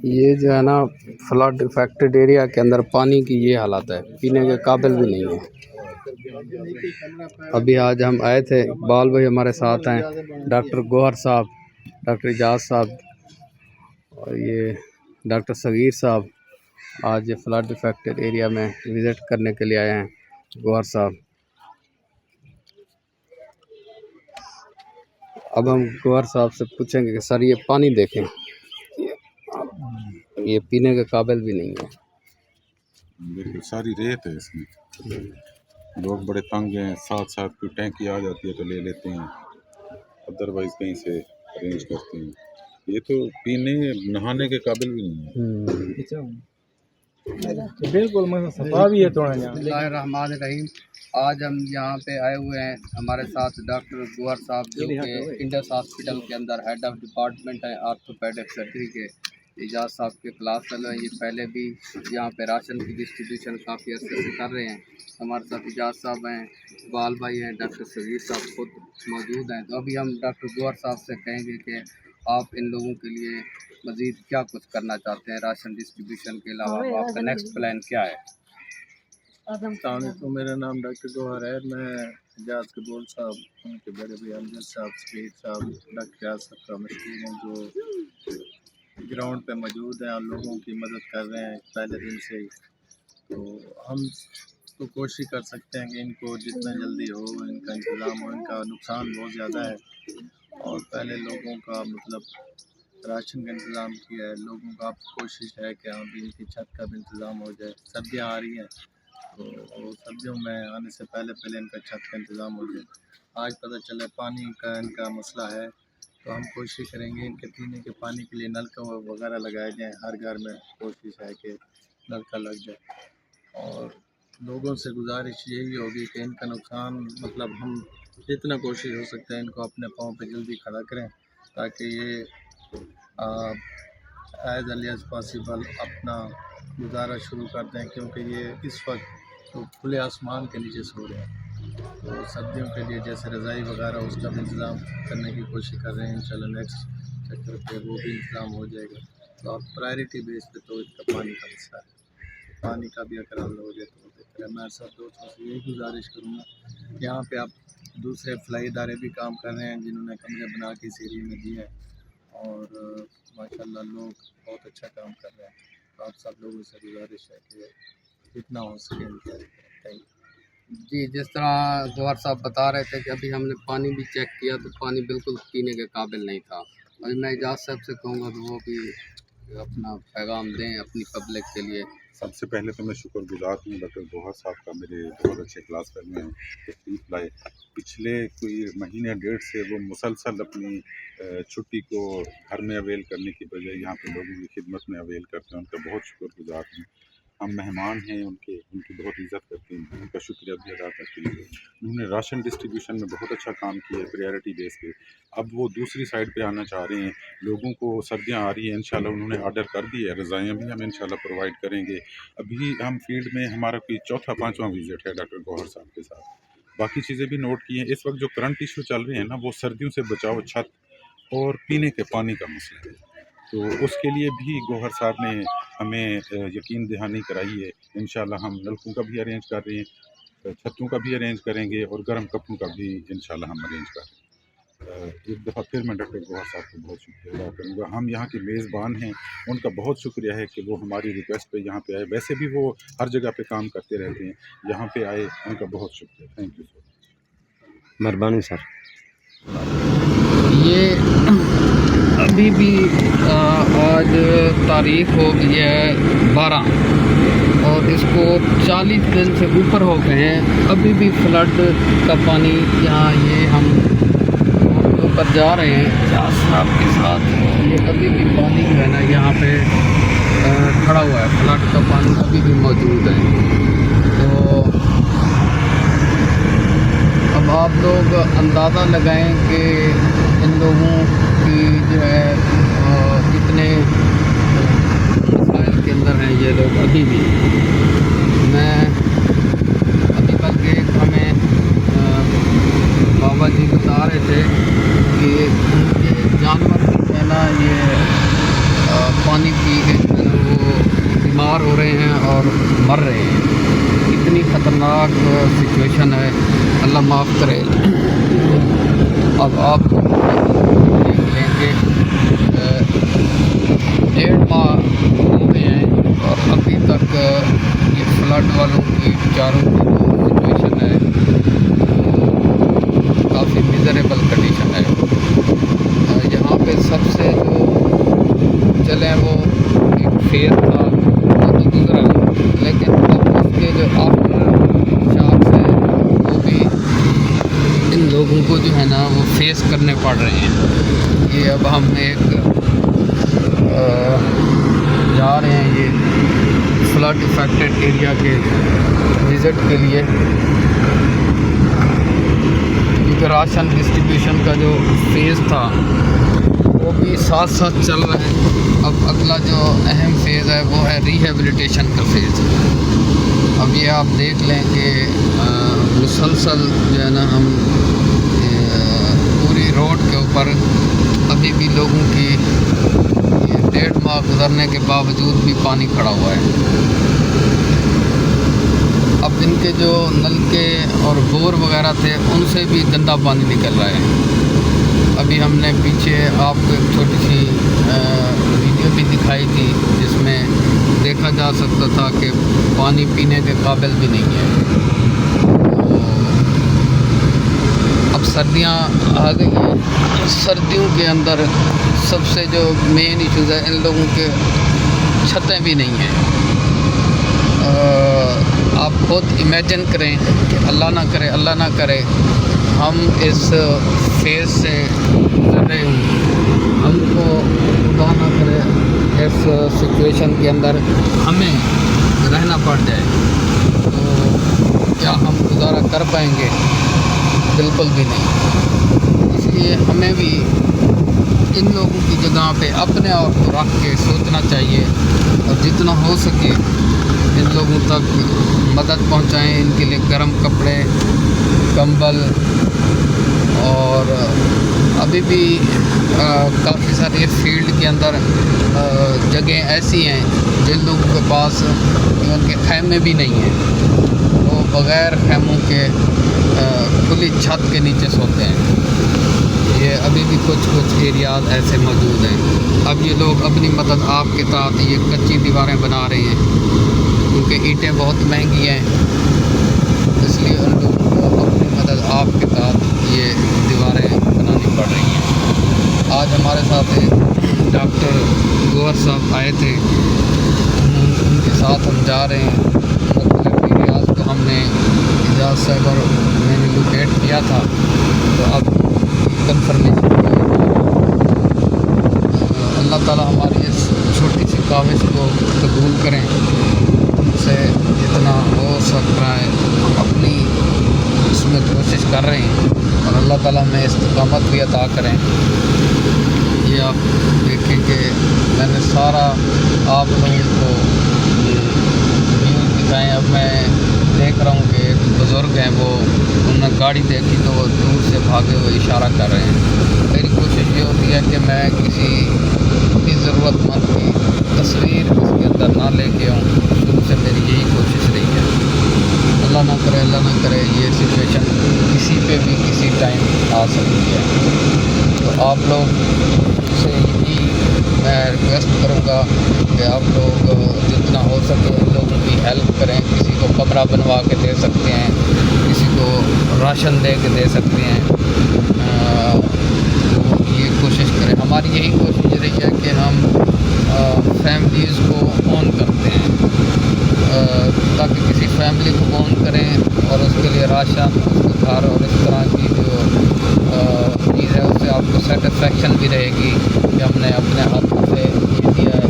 ये जो है ना फ्लड इफेक्टेड एरिया के अंदर पानी की ये हालत है, पीने के काबिल भी नहीं है। अभी आज हम आए थे, इकबाल भाई हमारे साथ हैं, डॉक्टर गौहर साहब, डॉक्टर इजाज़ साहब और ये डॉक्टर सगीर साहब आज ये फ्लड इफेक्टेड एरिया में विज़िट करने के लिए आए हैं। गौहर साहब, अब हम गौहर साहब से पूछेंगे कि सर ये पानी देखें, ये पीने के काबिल भी नहीं है। बिल्कुल सारी रेत है इसमें। लोग बड़े तंग हैं, साथ साथ कोई टैंकी आ जाती है तो ले लेते हैं, अदरवाइज कहीं से अरेंज करते हैं। ये तो पीने नहाने के काबिल भी नहीं है। बिल्कुल सफा भी है थोड़ा। बिस्मिल्लाहिर्रहमानिर्रहीम। आज हम यहाँ पे आए हुए हैं, हमारे साथ डॉक्टर गौहर साहब जो कि इंडस हॉस्पिटल के अंदर हेड ऑफ डिपार्टमेंट हैं आर्थोपेडिक सर्जरी के। इजाज़ साहब के क्लास फेलो हैं, ये पहले भी यहाँ पे राशन की डिस्ट्रीब्यूशन काफ़ी अर्से से कर रहे हैं। हमारे साथ इजाज़ साहब हैं, इकबाल भाई हैं, डॉक्टर सगीर साहब खुद मौजूद हैं। तो अभी हम डॉक्टर गौहर साहब से कहेंगे कि आप इन लोगों के लिए मज़ीद क्या कुछ करना चाहते हैं राशन डिस्ट्रीब्यूशन के अलावा, आपका नेक्स्ट प्लान क्या है? तो मेरा नाम डॉक्टर गौहर है। मैं इजाज़ कबूल साहब, उनके बड़े भाई अमजद साहब, सलीम साहब, डॉक्टर इजाज़ साहब का मशहूर हैं जो ग्राउंड पे मौजूद हैं और लोगों की मदद कर रहे हैं पहले दिन से ही। तो हम तो कोशिश कर सकते हैं कि इनको जितना जल्दी हो इनका इंतज़ाम हो। इनका नुकसान बहुत ज़्यादा है और पहले लोगों का मतलब राशन का इंतज़ाम किया है। लोगों का कोशिश है कि हाँ भी इनकी छत का भी इंतज़ाम हो जाए। सर्दियाँ आ रही हैं तो सर्दियों में आने से पहले इनका छत का इंतज़ाम हो जाए। आज पता चला पानी का इनका मसला है तो हम कोशिश करेंगे इनके पीने के पानी के लिए नलका वगैरह लगाए जाएँ। हर घर में कोशिश है कि नलका लग जाए और लोगों से गुजारिश यही होगी कि इनका नुकसान मतलब हम जितना कोशिश हो सकता है इनको अपने पाँव पे जल्दी खड़ा करें ताकि ये एज अर्ली एज पॉसिबल अपना गुजारा शुरू कर दें, क्योंकि ये इस वक्त तो खुले आसमान के नीचे सो रहे हैं। तो सर्दियों के लिए जैसे रज़ाई वगैरह उसका भी इंतज़ाम करने की कोशिश कर रहे हैं। इंशाल्लाह नेक्स्ट चक्कर पे वो भी इंतज़ाम हो जाएगा। तो अब प्रायोरिटी बेस पे तो इसका पानी का मसला है, पानी का भी अगर हल हो जाए तो बेहतर है। मैं सब दोस्तों से यही गुजारिश करूँगा। यहाँ पे आप दूसरे फलाई इदारे भी काम कर रहे हैं जिन्होंने कमरे बना के इस एरिया में दिए हैं और माशाल्लाह लोग बहुत अच्छा काम कर रहे हैं। तो आप सब लोगों से गुजारिश है कि जितना हो सके थैंक यू। जी, जिस तरह गौहर साहब बता रहे थे कि अभी हमने पानी भी चेक किया तो पानी बिल्कुल पीने के काबिल नहीं था। अभी मैं इजाज़ साहब से कहूँगा कि वो भी अपना पैगाम दें अपनी पब्लिक के लिए। सबसे पहले तो मैं शुक्रगुजार हूँ डॉक्टर गौहर साहब का, मेरे बहुत अच्छे क्लास फेलो में तशरीफ़ लाए। पिछले कोई महीने डेढ़ से वो मुसलसल अपनी छुट्टी को घर में अवेल करने की बजाय यहाँ पे लोगों की खिदमत में अवेल करते हैं। उनका बहुत शुक्रगुजार हूँ। हम मेहमान हैं उनकी बहुत इज़्ज़त करते हैं, उनका शुक्रिया भी अदा करते हैं। उन्होंने राशन डिस्ट्रीब्यूशन में बहुत अच्छा काम किया है प्रायोरिटी बेस पे। अब वो दूसरी साइड पे आना चाह रहे हैं। लोगों को सर्दियाँ आ रही हैं, इंशाल्लाह उन्होंने ऑर्डर कर दी है, रज़ाइयाँ भी हम इंशाल्लाह प्रोवाइड करेंगे। अभी हम फील्ड में हमारा कोई चौथा पाँचवां विज़िट है डॉक्टर गौहर साहब के साथ। बाकी चीज़ें भी नोट की हैं। इस वक्त जो करंट इशू चल रहे हैं ना, वो सर्दियों से बचाव, छत और पीने के पानी का मसला है। तो उसके लिए भी गौहर साहब ने हमें यकीन दहानी कराई है। इंशाल्लाह हम नलकों का भी अरेंज कर रहे हैं, छतों का भी अरेंज करेंगे और गर्म कपड़ों का भी इंशाल्लाह हम अरेंज कर रहे हैं। एक दफ़ा फिर मैं डॉक्टर गौहर साहब को बहुत शुक्रिया अदा करूँगा। हम यहाँ के मेज़बान हैं, उनका बहुत शुक्रिया है कि वो हमारी रिक्वेस्ट पे यहाँ पे आए। वैसे भी वो हर जगह पे काम करते रहते हैं, यहाँ पे आए, उनका बहुत शुक्रिया। Thank you so much. मेहरबानी सर। ये अभी भी आज तारीख हो गई है 12 और इसको 40 दिन से ऊपर हो गए हैं। अभी भी फ्लड का पानी यहाँ ये हम ऊपर जा रहे हैं इजाज़ साहब के साथ। ये अभी भी पानी जो है ना यहाँ पे खड़ा हुआ है, फ्लड का पानी अभी भी मौजूद है। तो अब आप लोग अंदाज़ा लगाएं कि इन लोगों की जो है कितने मसाइल के अंदर हैं ये लोग अभी भी। मैं अभी बल्कि हमें बाबा जी बता रहे थे कि उनके जानवर भी है ना ये पानी पी के ख़तरनाक सिचुएशन है, अल्लाह माफ़ करे। अब आप देख लेंगे 1.5 माह हुए हैं और अभी तक ये फ्लड वालों की बेचारों की सिचुएशन है काफ़ी मिज़रेबल कंडीशन है। यहाँ पे सबसे जो चले वो एक फेयर था वो तो गुजरा, लेकिन अब उसके जो आफ्टर शॉक्स हैं वो भी इन लोगों को जो है ना वो फेस करने पड़ रहे हैं। ये अब हम एक जा रहे हैं ये फ्लड इफेक्टेड एरिया के विज़िट के लिए, क्योंकि राशन डिस्ट्रीब्यूशन का जो फेज़ था वो भी साथ साथ चल रहा है। अब अगला जो अहम फेज़ है वो है रिहेबिलिटेशन का फेज़। अब ये आप देख लें कि मुसलसल जो है ना हम पूरी रोड के ऊपर अभी भी लोगों की 1.5 माह गुजरने के बावजूद भी पानी खड़ा हुआ है। अब इनके जो नलके और बोर वगैरह थे उनसे भी गंदा पानी निकल रहा है। अभी हमने पीछे आपको एक छोटी सी वीडियो भी दिखाई थी जिसमें देखा जा सकता था कि पानी पीने के काबिल भी नहीं है। अब सर्दियाँ आ गई हैं, सर्दियों के अंदर सबसे जो मेन इश्यूज़ है इन लोगों के छतें भी नहीं हैं। आप खुद इमेजिन करें कि अल्लाह ना करे हम इस फेज़ से गुजर रहे हों, हमको खुदा ना करे इस सिचुएशन के अंदर हमें रहना पड़ जाए, तो क्या हम गुजारा कर पाएंगे? बिल्कुल भी नहीं। इसलिए हमें भी इन लोगों की जगह पे अपने आप को रख के सोचना चाहिए और जितना हो सके इन लोगों तक मदद पहुंचाएं। इनके लिए गर्म कपड़े, कंबल, और अभी भी काफ़ी सारे फील्ड के अंदर जगह ऐसी हैं जिन लोगों के पास उनके खैमे भी नहीं हैं, वो बग़ैर खैमों के खुली छत के नीचे सोते हैं। ये अभी भी कुछ एरियाज़ ऐसे मौजूद हैं। अब ये लोग अपनी मदद आपके साथ ये कच्ची दीवारें बना रहे हैं क्योंकि ईंटें बहुत महंगी हैं, इसलिए उन लोगों को अपनी मदद आपके साथ ये दीवारें बनानी पड़ रही हैं। आज हमारे साथ एक डॉक्टर गौहर साहब आए थे, उनके साथ हम जा रहे हैं। मुख्तलिफ एरियाज़ को हमने इजाज़ साहब और मैंने लोकेट किया था, तो अब कंफर्मेशन अल्लाह ताला हमारी इस छोटी सी काविश को कबूल करें। हमसे जितना हो सकता है हम अपनी इसमें कोशिश कर रहे हैं और अल्लाह ताला हमें इस्तिकामत भी अता करें। ये आप देखें कि मैंने सारा आप लोगों को न्यूज़ दिखाएँ। अब मैं देख रहा हूँ कि एक बुज़ुर्ग हैं, वो उन्होंने गाड़ी देखी तो वो दूर से भागे हुए इशारा कर रहे हैं। मेरी कोशिश ये होती है कि मैं किसी भी ज़रूरतमंद की तस्वीर इसके अंदर ना लेके आऊँ, शुरू से मेरी यही कोशिश रही है। अल्लाह ना करे ये सिचुएशन किसी पे भी किसी टाइम आ सकती है। तो आप लोग से यही मैं रिक्वेस्ट करूँगा कि आप लोग जितना हो सके उन लोगों की हेल्प करें। किसी को कमरा बनवा के दे सकते हैं, किसी को राशन दे के दे सकते हैं। तो ये कोशिश करें। हमारी यही कोशिश रही है कि हम फैमिलीज़ को ऑन करते हैं, ताकि किसी फैमिली को ऑन करें और उसके लिए राशन, उसके घर और इस तरह की जो चीज़ है उससे आपको सेटिस्फेक्शन भी रहेगी कि हमने अपने हाथों से ये दिया है।